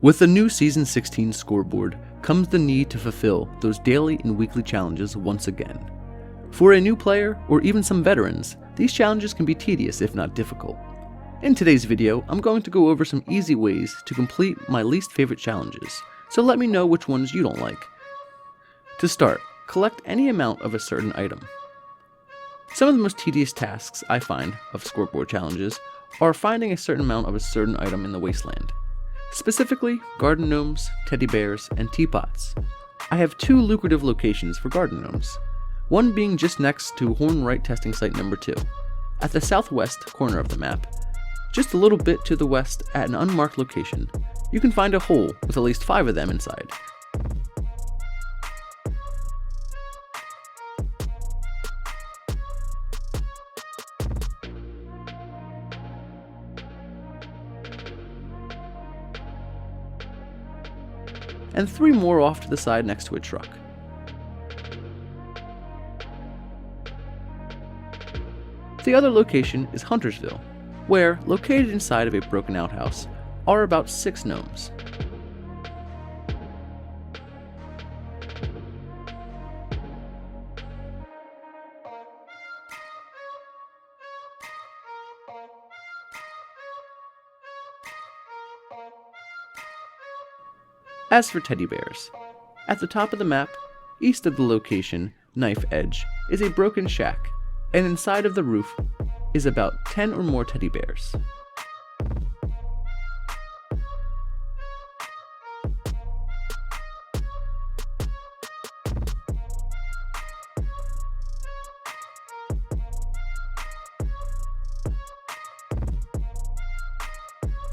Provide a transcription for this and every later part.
With the new Season 16 scoreboard comes the need to fulfill those daily and weekly challenges once again. For a new player, or even some veterans, these challenges can be tedious if not difficult. In today's video, I'm going to go over some easy ways to complete my least favorite challenges, so let me know which ones you don't like. To start, collect any amount of a certain item. Some of the most tedious tasks I find of scoreboard challenges are finding a certain amount of a certain item in the wasteland. Specifically, garden gnomes, teddy bears, and teapots. I have two lucrative locations for garden gnomes, one being just next to Hornwright testing site number 2, at the southwest corner of the map. Just a little bit to the west at an unmarked location, you can find a hole with at least 5 of them inside. And 3 more off to the side next to a truck. The other location is Huntersville, where, located inside of a broken outhouse, are about 6 gnomes. As for teddy bears, at the top of the map, east of the location, Knife Edge, is a broken shack, and inside of the roof is about 10 or more teddy bears.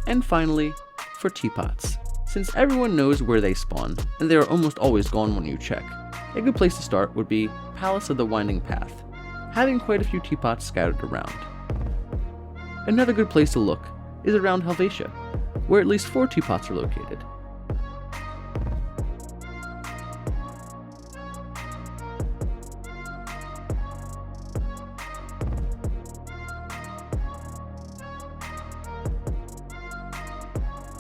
And finally, for teapots. Since everyone knows where they spawn, and they are almost always gone when you check, a good place to start would be Palace of the Winding Path, having quite a few teapots scattered around. Another good place to look is around Helvetia, where at least 4 teapots are located.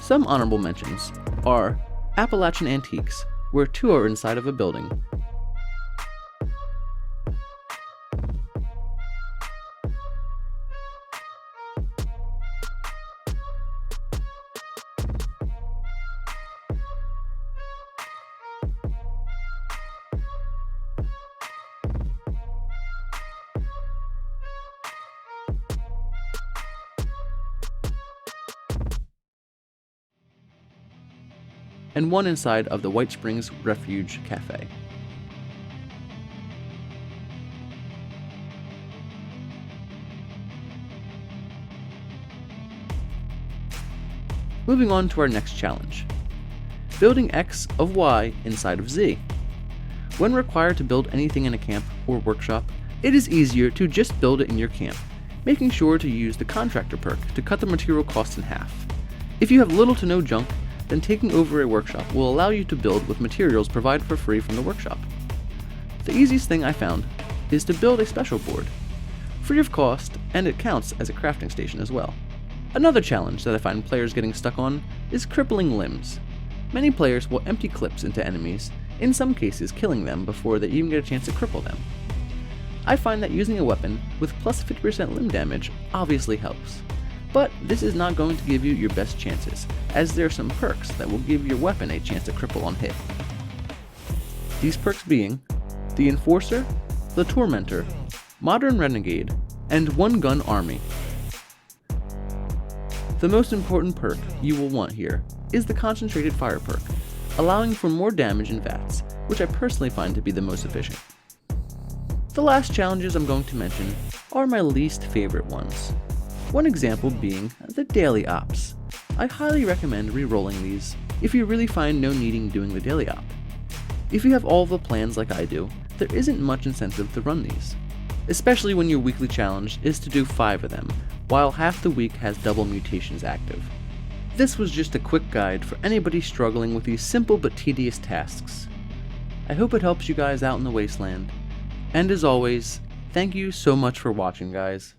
Some honorable mentions are Appalachian Antiques, where 2 are inside of a building, and 1 inside of the White Springs Refuge Cafe. Moving on to our next challenge. Building X of Y inside of Z. When required to build anything in a camp or workshop, it is easier to just build it in your camp, making sure to use the contractor perk to cut the material cost in half. If you have little to no junk, then taking over a workshop will allow you to build with materials provided for free from the workshop. The easiest thing I found is to build a special board, free of cost, and it counts as a crafting station as well. Another challenge that I find players getting stuck on is crippling limbs. Many players will empty clips into enemies, in some cases killing them before they even get a chance to cripple them. I find that using a weapon with plus 50% limb damage obviously helps. But this is not going to give you your best chances, as there are some perks that will give your weapon a chance to cripple on hit. These perks being the Enforcer, the Tormentor, Modern Renegade, and One Gun Army. The most important perk you will want here is the Concentrated Fire perk, allowing for more damage in VATS, which I personally find to be the most efficient. The last challenges I'm going to mention are my least favorite ones. One example being the Daily Ops. I highly recommend re-rolling these if you really find no needing doing the Daily Op. If you have all the plans like I do, there isn't much incentive to run these, especially when your weekly challenge is to do 5 of them, while half the week has double mutations active. This was just a quick guide for anybody struggling with these simple but tedious tasks. I hope it helps you guys out in the wasteland, and as always, thank you so much for watching, guys.